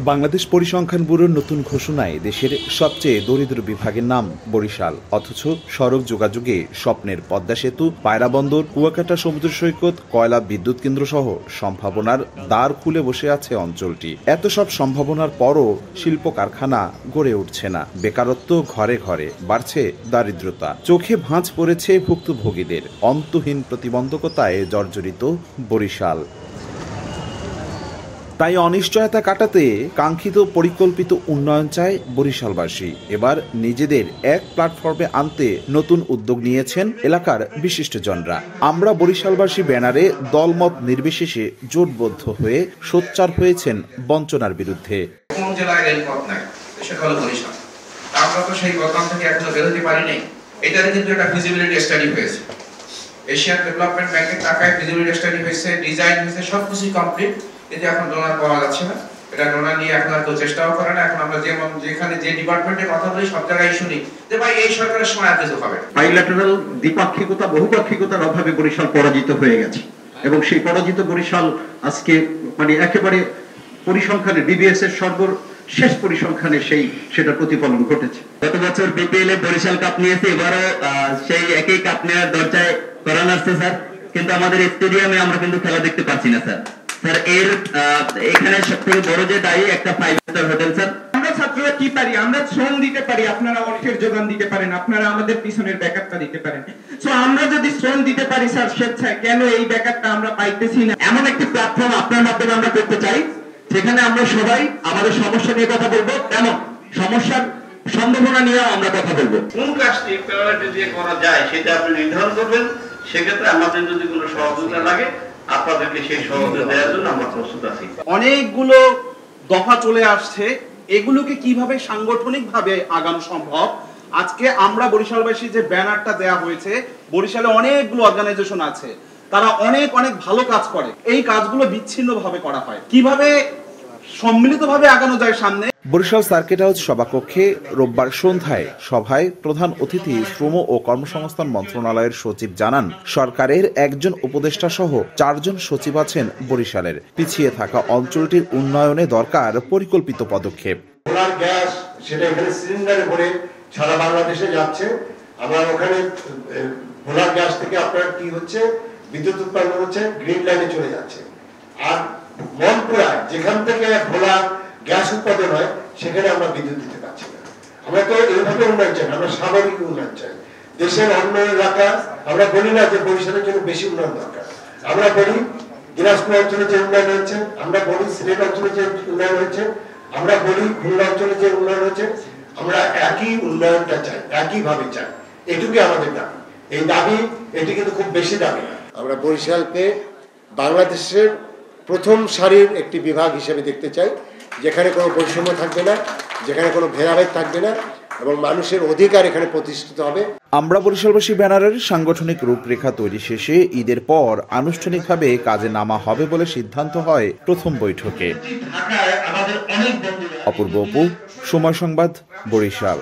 বাংলাদেশ পরিসংখ্যান ব্যুরোর নতুন ঘোষণায় দেশের সবচেয়ে দরিদ্র বিভাগের নাম বরিশাল, অথচ সড়ক যোগাযোগে স্বপ্নের পদ্মা সেতু, পায়রা বন্দর, কুয়াকাটা সমুদ্র সৈকত, কয়লা বিদ্যুৎ কেন্দ্র সহ সম্ভাবনার দ্বার খুলে বসে আছে অঞ্চলটি। এত সব সম্ভাবনার পরও শিল্প কারখানা গড়ে উঠছে না, বেকারত্ব ঘরে ঘরে, বাড়ছে দারিদ্রতা, চোখে ভাঁজ পড়েছে ভুক্তভোগীদের, অন্তহীন প্রতিবন্ধকতায় জর্জরিত বরিশাল। তাই অনিশ্চয়তা কাটাতে কাঙ্ক্ষিত পরিকল্পিত উন্নয়ন চায় বরিশালবাসী। এবার নিজেদের এক প্ল্যাটফর্মে আনতে নতুন উদ্যোগ নিয়েছেন এলাকার বিশিষ্টজনরা। আমরা বরিশালবাসী ব্যানারে দলমত নির্বিশেষে জোটবদ্ধ হয়ে সোচ্চার হয়েছেন বঞ্চনার বিরুদ্ধে। কোন জেলায় রেলপথ নাই, সেটা হলো বরিশাল। আমরা তো সেই বদনাম থেকে এখনো বেরোতে পারিনি। এটার কিন্তু একটা ফিজিবিলিটি স্টাডি হয়েছে, এশিয়ান ডেভেলপমেন্ট ব্যাংকের টাকায় ফিজিবিলিটি স্টাডি হয়েছে, ডিজাইন হয়েছে, সবকিছু কমপ্লিট, কিন্তু এখন ডোনার পাওয়া যাচ্ছে না। এটা ডোনার নিয়ে এখন আর কেউ চেষ্টাও করে না। এখন আমরা যেখানে যে ডিপার্টমেন্টে কথা বলি সব জায়গায় শুনি যে ভাই এই সরকারের সময় আর কিছু হবে। বাইল্যাটারাল দ্বিপাক্ষিকতা বহুপাক্ষিকতার অভাবে বরিশাল পরাজিত হয়ে গেছে এবং সেই পরাজিত বরিশাল আজকে মানে একেবারে পরিসংখ্যানে বিবিএস এর সর্বশেষ পরিসংখ্যানে সেটা প্রতিফলন ঘটেছে। গত বছর বিপিএল এ বরিশাল কাপ নিয়েছে, এবারও সেই একই কাপ নেওয়ার দরজায় করান আসছে স্যার, কিন্তু আমাদের স্টেডিয়ামে আমরা কিন্তু খেলা দেখতে পাচ্ছি না স্যার। স্যার এর এখানে সবথেকে বড় যে দায়ী একটা 5 স্টার হোটেল স্যার। আমরা ছাত্ররা কি পারি? আমরা শ্রম দিতে পারি, আপনারা অর্থের যোগান দিতে পারেন, আপনারা আমাদের পিছনের ব্যাকআপটা দিতে পারেন। সো আমরা যদি শ্রম দিতে পারি স্যার স্বেচ্ছায়, কেন এই ব্যাকআপটা আমরা পাইতেছি না? এমন একটি প্ল্যাটফর্ম আপনার মাধ্যমে আমরা করতে চাই যেখানে আমরা সবাই আমাদের সমস্যা নিয়ে কথা বলবো, এমন সমস্যার সম্ভাবনা নিয়ে আমরা কথা বলবো। কোন কাজটি প্রায়োরিটি দিয়ে করা যায় সেটা আপনি নির্ধারণ করবেন। সেক্ষেত্রে আমাদের যদি কোনো সহযোগিতা লাগে আপনাদেরকে সেই সহযোগিতা দেওয়ার জন্য আমরা প্রস্তুত আছি। অনেকগুলো দফা চলে আসছে, এগুলোকে কিভাবে সাংগঠনিকভাবে আগানো সম্ভব। আজকে আমরা বরিশালবাসী যে ব্যানারটা দেয়া হয়েছে, বরিশালে অনেকগুলো অর্গানাইজেশন আছে, তারা অনেক ভালো কাজ করে। এই কাজগুলো বিচ্ছিন্নভাবে করা হয়, কিভাবে সম্মিলিতভাবে আগানো যায় সামনে। বরিশাল সার্কিট হাউস সভাকক্ষে রোববার সন্ধ্যায় সভায় প্রধান অতিথি শ্রম ও কর্মসংস্থান মন্ত্রণালয়ের সচিব জানান, সরকারের একজন উপদেষ্টা সহ 4 জন সচিব আছেন বরিশালের। পিছিয়ে থাকা অঞ্চলটির উন্নয়নে দরকার পরিকল্পিত পদক্ষেপ। ভোলার গ্যাস সেটা এখানে সিলিন্ডারে ভরে সারা বাংলাদেশে যাচ্ছে। আমরা ওখানে ভোলার গ্যাস থেকে আপনার কি হচ্ছে, বিদ্যুৎ উৎপাদন হচ্ছে, গ্রিন লাইনে চলে যাচ্ছে। আর মনপুরা যেখান থেকে ভোলা গ্যাস উৎপাদন হয় সেখানে আমরা বিদ্যুৎ দিতে পারছি না। আমরা তো এইভাবে উন্নয়ন চাই, আমরা স্বাভাবিক উন্নয়ন চাই। দেশের অন্য এলাকা আমরা বলি না যে বরিশালের জন্য বেশি উন্নয়ন দরকার, আমরা বলি দিনাজপুর অঞ্চলে যে উন্নয়ন হয়েছে, আমরা বলি সিলেট অঞ্চলে যে উন্নয়ন হয়েছে, আমরা বলি খুলনা অঞ্চলে যে উন্নয়ন হয়েছে, আমরা একই উন্নয়নটা চাই, একইভাবে চাই। এটুকু আমাদের দাবি। এই দাবি এটি কিন্তু খুব বেশি দাবি না। আমরা বরিশালকে বাংলাদেশের প্রথম সারির একটি বিভাগ হিসেবে দেখতে চাই, যেখানে কোনো বৈষম্য থাকবে না, যেখানে কোনো ভেদাভেদ থাকবে না এবং মানুষের অধিকার এখানে প্রতিষ্ঠিত হবে। আমরা বরিশালবাসী ব্যানারের সাংগঠনিক রূপরেখা তৈরি শেষে ঈদের পর আনুষ্ঠানিকভাবে কাজে নামা হবে বলে সিদ্ধান্ত হয় প্রথম বৈঠকে। অপূর্ব অপু, সময় সংবাদ, বরিশাল।